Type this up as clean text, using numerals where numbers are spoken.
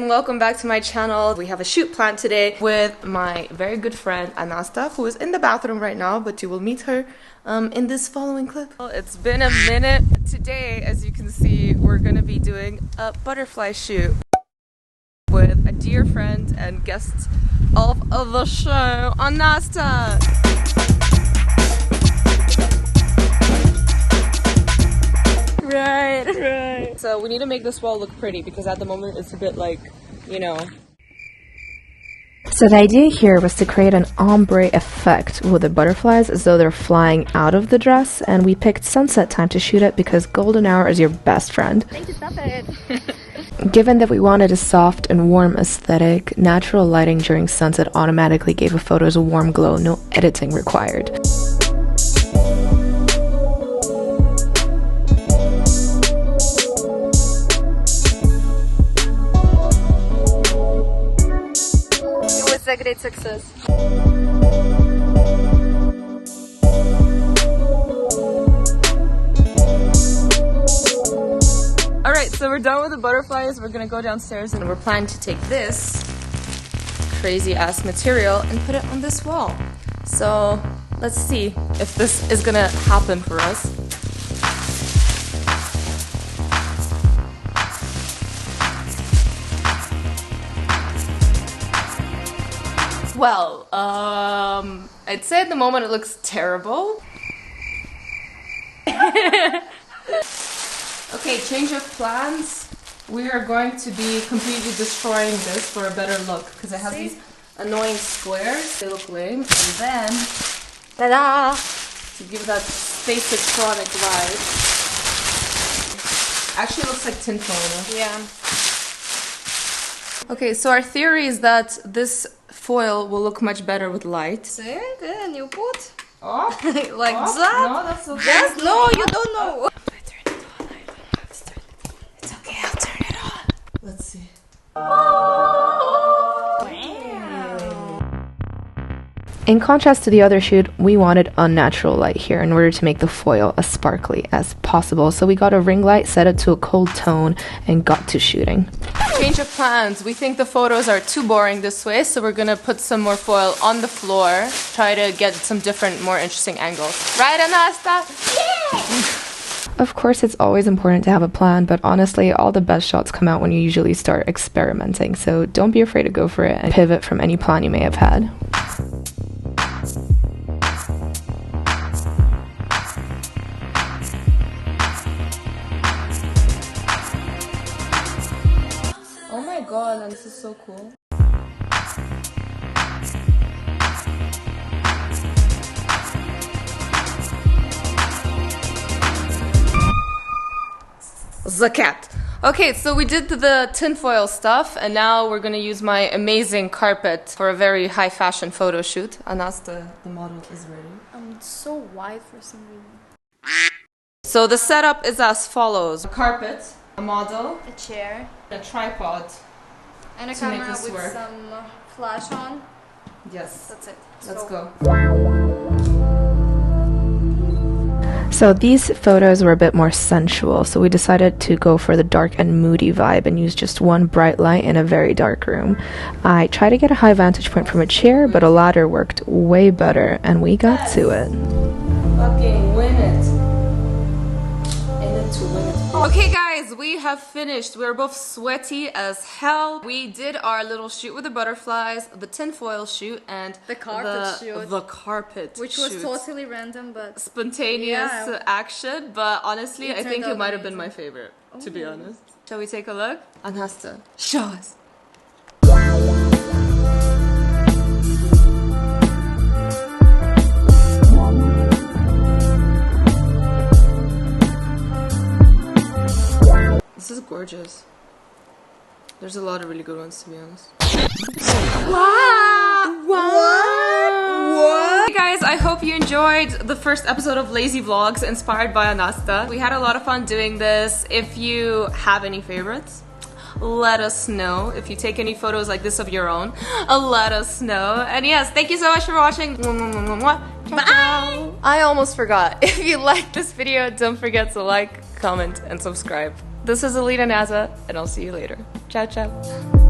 and welcome back to my channel. We have a shoot planned today with my very good friend Anasta, who is in the bathroom right now, but you will meet her in this following clip. Well, it's been a minute. Today, as you can see, we're gonna be doing a butterfly shoot with a dear friend and guest of the show, Anasta. Right. So we need to make this wall look pretty because at the moment it's a bit like, you know. So the idea here was to create an ombre effect with the butterflies as though they're flying out of the dress, and we picked sunset time to shoot it because golden hour is your best friend. Thank you, stop it. Given that we wanted a soft and warm aesthetic, natural lighting during sunset automatically gave the photos a warm glow, no editing required. A great success. Alright, so we're done with the butterflies. We're gonna go downstairs and we're planning to take this crazy ass material and put it on this wall. So let's see if this is gonna happen for us. Well, I'd say at the moment it looks terrible. Okay, change of plans. We are going to be completely destroying this for a better look because it has these annoying squares. They look lame. And then, ta-da! To give that Space Electronic vibe. Actually, it looks like tinfoil. Yeah. Okay, so our theory is that this foil will look much better with light. See? Then you put Oh, like that? No, that's okay. Yes, no, you don't know. I turn it on. I don't have to turn it on. It's okay, I'll turn it on. Let's see. In contrast to the other shoot, we wanted unnatural light here in order to make the foil as sparkly as possible. So we got a ring light, set it to a cold tone, and got to shooting. Change of plans. We think the photos are too boring this way, so we're gonna put some more foil on the floor, try to get some different, more interesting angles. Right, Anasta? Yeah! Of course, it's always important to have a plan, but honestly, all the best shots come out when you usually start experimenting. So don't be afraid to go for it and pivot from any plan you may have had. Oh my god, this is so cool. The cat. Okay, so we did the tinfoil stuff, and now we're gonna use my amazing carpet for a very high fashion photo shoot. Anasta, the model, is ready. I'm so white for some reason. So the setup is as follows: a carpet, a model, A chair. a tripod. And a To make camera this with work. some flash on. Yes. That's it. Let's go. So these photos were a bit more sensual, so we decided to go for the dark and moody vibe and use just one bright light in a very dark room. I tried to get a high vantage point from a chair, but a ladder worked way better, and we got to it. Fucking win it. In it to win it. Okay guys, we have finished. We're both sweaty as hell. We did our little shoot with the butterflies, the tinfoil shoot, and The carpet shoot. The carpet Which was shoot. totally random, but Spontaneous Yeah. action, but honestly, It I think turned it might out have been my amazing. favorite, to be honest. Shall we take a look? Anasta, show us. This is gorgeous. There's a lot of really good ones, to be honest. Wow! What? Hey guys, I hope you enjoyed the first episode of Lazy Vlogs inspired by Anasta. We had a lot of fun doing this. If you have any favorites, let us know. If you take any photos like this of your own, let us know. And yes, thank you so much for watching. Bye! I almost forgot. If you liked this video, don't forget to like, comment, and subscribe. This is Alina, and I'll see you later. Ciao, ciao.